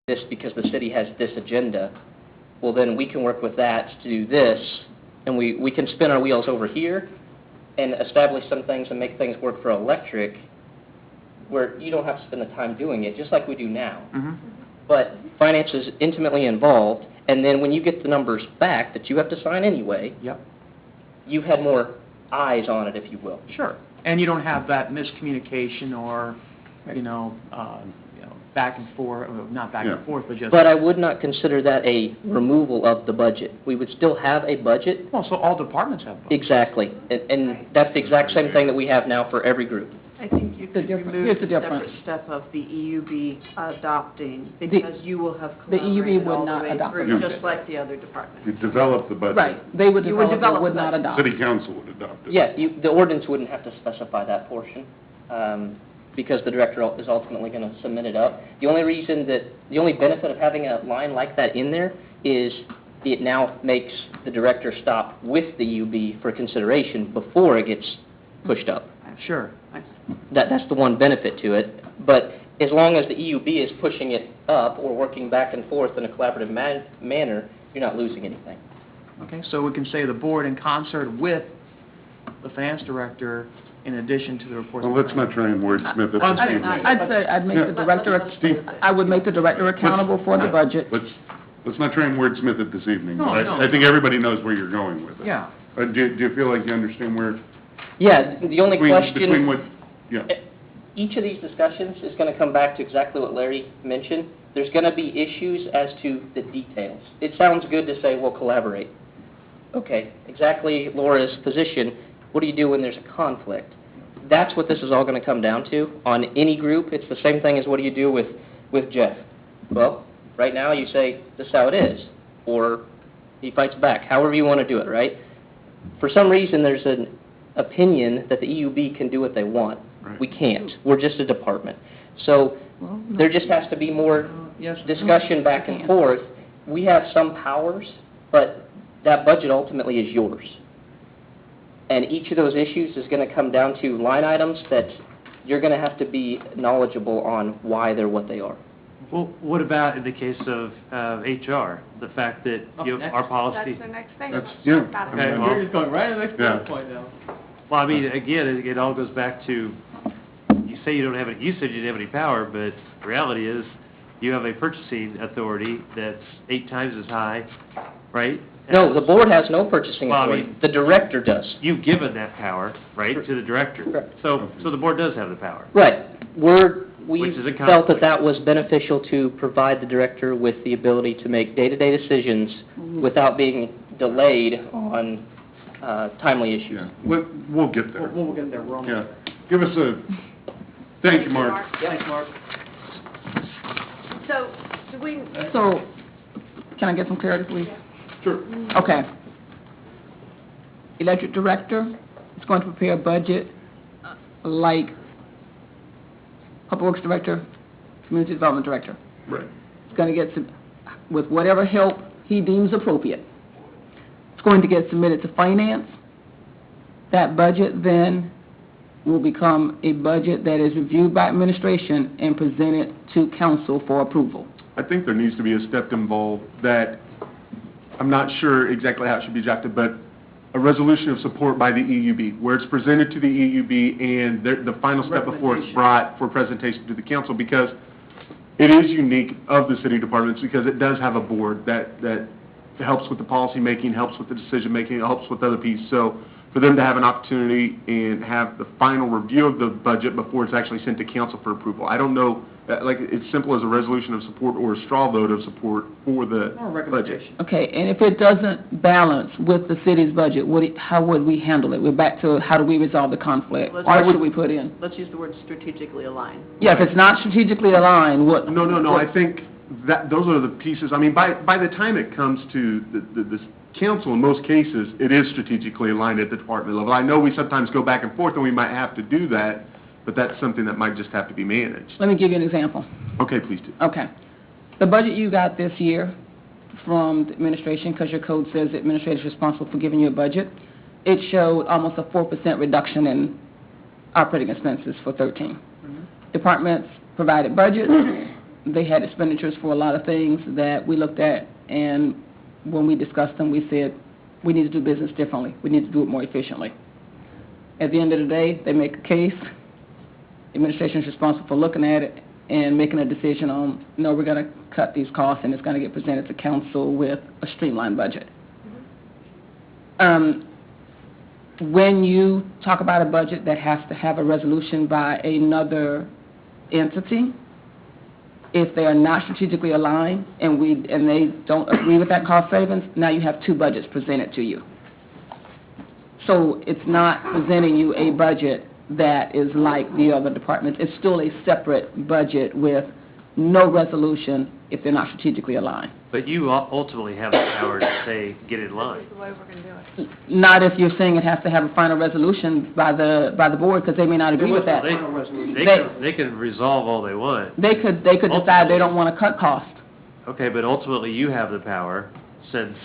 this because the city has this agenda, well, then we can work with that to do this, and we can spin our wheels over here and establish some things and make things work for electric where you don't have to spend the time doing it, just like we do now. Mm-hmm. But finance is intimately involved, and then when you get the numbers back that you have to sign anyway, Yep. you've had more eyes on it, if you will. Sure. And you don't have that miscommunication or, back and forth, not back and forth, but just... But I would not consider that a removal of the budget. We would still have a budget. Well, so all departments have budgets. Exactly. And that's the exact same thing that we have now for every group. I think you could Here's remove the the difference. separate step of the EUB adopting, because you will have the EUB collaborated would all the not way adopt the through, budget. just like the other departments. You develop the budget. Right, they would You would develop, develop but would the not budget. adopt. City council would adopt it. Yeah, the ordinance wouldn't have to specify that portion, because the director is ultimately going to submit it up. The only benefit of having a line like that in there is it now makes the director stop with the EUB for consideration before it gets pushed up. Sure. That's the one benefit to it. But as long as the EUB is pushing it up or working back and forth in a collaborative manner, you're not losing anything. Okay, so we can say the board in concert with the finance director in addition to the reports. Well, let's not try and wordsmith it. I'd say I'd make the Yeah. director, Steve. I would make the director accountable for the budget. Let's not try and wordsmith it this evening. No, but no. I think everybody knows where you're going with it. Yeah. Do you feel like you understand where? Yeah, the only question... Between what, yeah. Each of these discussions is going to come back to exactly what Larry mentioned. There's going to be issues as to the details. It sounds good to say, well, collaborate. Okay, exactly Laura's position. What do you do when there's a conflict? That's what this is all going to come down to. On any group, it's the same thing as what do you do with Jeff? Well, right now you say, this is how it is. Or he fights back, however you want to do it, right? For some reason, there's an opinion that the EUB can do what they want. Right. We can't. We're just a department. So there just has to be more discussion back and forth. We have some powers, but that budget ultimately is yours. And each of those issues is going to come down to line items that you're going to have to be knowledgeable on why they're what they are. Well, what about in the case of HR, the fact that our policy... That's the next thing. Yeah. Got it. Okay, well- You're just going right to the next Yeah. point now. Well, I mean, again, it all goes back to, you say you don't have any, you said you didn't have any power, but the reality is, you have a purchasing authority that's 8 times as high, right? No, the board has no purchasing Well, I authority. mean- The director does. You've given that power, right, to the director. Correct. So the board does have the power. Right. We Which is a felt conflict. that was beneficial to provide the director with the ability to make day-to-day decisions without being delayed on timely issues. Yeah, we'll get there. We'll get there, we're almost Yeah. there. Give us a, thank you, Mark. Thanks, Mark. So, do we, So, can I get some clarity, please? Sure. Okay. Electric director is going to prepare a budget like Public Works director, community development director. Right. It's going to get some, with whatever help he deems appropriate. It's going to get submitted to finance. That budget then will become a budget that is reviewed by administration and presented to council for approval. I think there needs to be a step involved that, I'm not sure exactly how it should be drafted, but a resolution of support by the EUB, where it's presented to the EUB and the final step before it's brought for presentation to the council, because it is unique of the city departments, because it does have a board that helps with the policy making, helps with the decision making, helps with other pieces. So for them to have an opportunity and have the final review of the budget before it's actually sent to council for approval. I don't know, like, it's simple as a resolution of support or a straw vote of support for the Or a budget. recommendation. Okay, and if it doesn't balance with the city's budget, how would we handle it? We're back to how do we resolve the conflict? Let's- What should we put in? Let's use the word strategically aligned. Yeah, if it's not strategically aligned, what? No, I think that those are the pieces. I mean, by the time it comes to the council, in most cases, it is strategically aligned at the department level. I know we sometimes go back and forth, and we might have to do that, but that's something that might just have to be managed. Let me give you an example. Okay, please do. Okay. The budget you got this year from the administration, because your code says the administrator is responsible for giving you a budget, it showed almost a 4% reduction in operating expenses for 13. Departments provided budgets. they had expenditures for a lot of things that we looked at, and when we discussed them, we said, we need to do business differently. We need to do it more efficiently. At the end of the day, they make a case. Administration is responsible for looking at it and making a decision on, no, we're going to cut these costs, and it's going to get presented to council with a streamlined budget. When you talk about a budget that has to have a resolution by another entity, if they are not strategically aligned and they don't agree with that cost savings, now you have two budgets presented to you. So it's not presenting you a budget that is like the other departments. It's still a separate budget with no resolution if they're not strategically aligned. But you ultimately have the power to say, get in line. This is the way we're going to do it. Not if you're saying it has to have a final resolution by the board, because they may not agree with that. They can resolve all they want. They could decide they don't want to cut costs. Okay, but ultimately you have the power, since,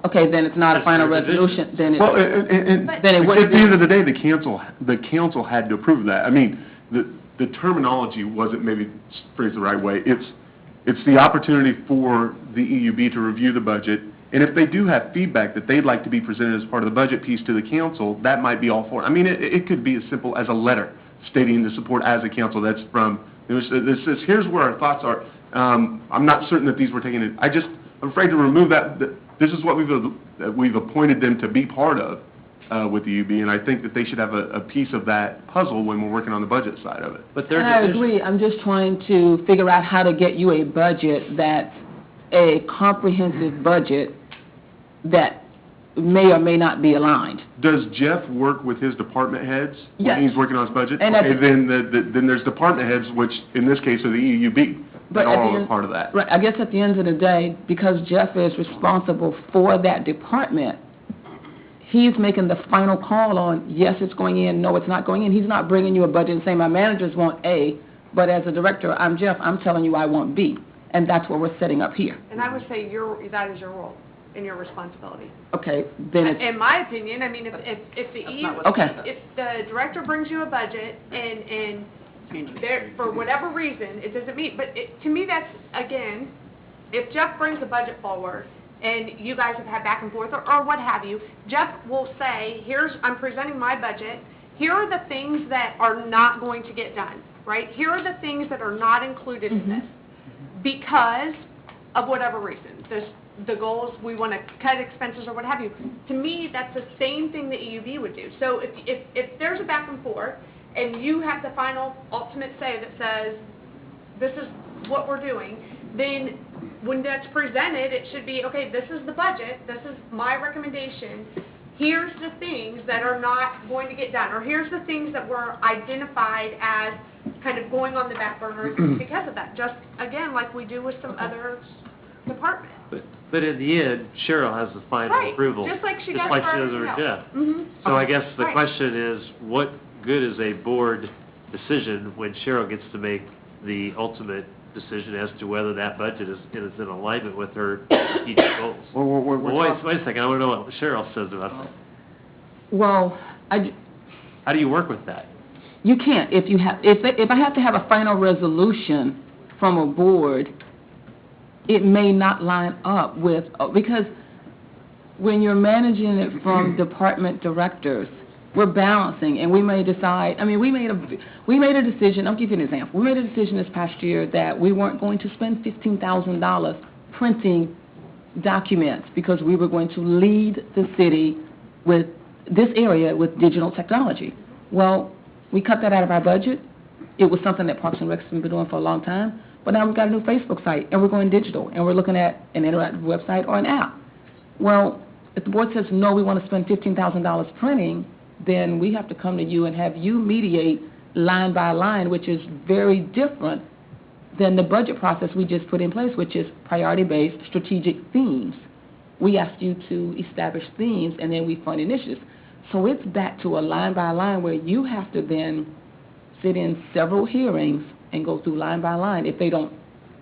Okay, then it's not a That's final their division. resolution, then Well, it's, then it wouldn't at the end be. of the day, the council had to approve that. I mean, the terminology wasn't maybe phrased the right way. It's the opportunity for the EUB to review the budget, and if they do have feedback that they'd like to be presented as part of the budget piece to the council, that might be all for it. I mean, it could be as simple as a letter stating the support as a council. That's from, this says, here's where our thoughts are. I'm not certain that these were taken in. I'm afraid to remove that. This is what we've appointed them to be part of with the EUB, and I think that they should have a piece of that puzzle when we're working on the budget side of it. but their And I division. agree, I'm just trying to figure out how to get you a budget that's a comprehensive budget that may or may not be aligned. Does Jeff work with his department heads Yes. when he's working on his budget? And at Okay, the- then there's department heads, which in this case are the EUB, But that at the all are end- part of that. Right, I guess at the end of the day, because Jeff is responsible for that department, he's making the final call on, yes, it's going in, no, it's not going in. He's not bringing you a budget and saying, my managers want A, but as a director, I'm Jeff, I'm telling you I want B. And that's what we're setting up here. And I would say that is your role and your responsibility. Okay, then it's, In my opinion, I mean, if the EU, Okay. if the director brings you a budget and there, for whatever reason, it doesn't meet, but to me, that's, again, if Jeff brings a budget forward and you guys have had back and forth or what have you, Jeff will say, I'm presenting my budget, here are the things that are not going to get done, right? Here are the things that are not included in this because of whatever reason. The goals, we want to cut expenses or what have you. To me, that's the same thing the EUB would do. So if there's a back and forth and you have the final ultimate say that says, this is what we're doing, then when that's presented, it should be, okay, this is the budget, this is my recommendation, here's the things that are not going to get done, or here's the things that were identified as kind of going on the back burner because of that, just, again, like we do with some other departments. But in the end, Cheryl has the final Right, approval. just like she does Just like for she does everything with else. Jeff. Mhm. So I guess the Right. question is, what good is a board decision when Cheryl gets to make the ultimate decision as to whether that budget is in alignment with her strategic goals? Well, Well, wait a second, I want to know what Cheryl says about that. well, How do you work with that? you can't. If I have to have a final resolution from a board, it may not line up with, because when you're managing it from department directors, we're balancing, and we may decide, I mean, we made a decision, I'll give you an example. We made a decision this past year that we weren't going to spend $15,000 printing documents because we were going to lead the city with this area with digital technology. Well, we cut that out of our budget. It was something that Parks and Rec's been doing for a long time, but now we've got a new Facebook site, and we're going digital, and we're looking at an interactive website or an app. Well, if the board says, no, we want to spend $15,000 printing, then we have to come to you and have you mediate line by line, which is very different than the budget process we just put in place, which is priority-based strategic themes. We asked you to establish themes, and then we fund initiatives. So it's back to a line by line where you have to then sit in several hearings and go through line by line if they don't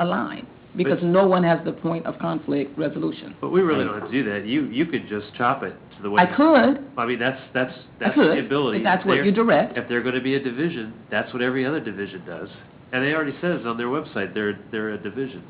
align, because But- no one has the point of conflict resolution. But we really don't have to do that. You could just chop it to the way. I could, I mean, that's I the could, ability. if that's what They're- you direct. If they're going to be a division, that's what every other division does. And they already says on their website, they're a division.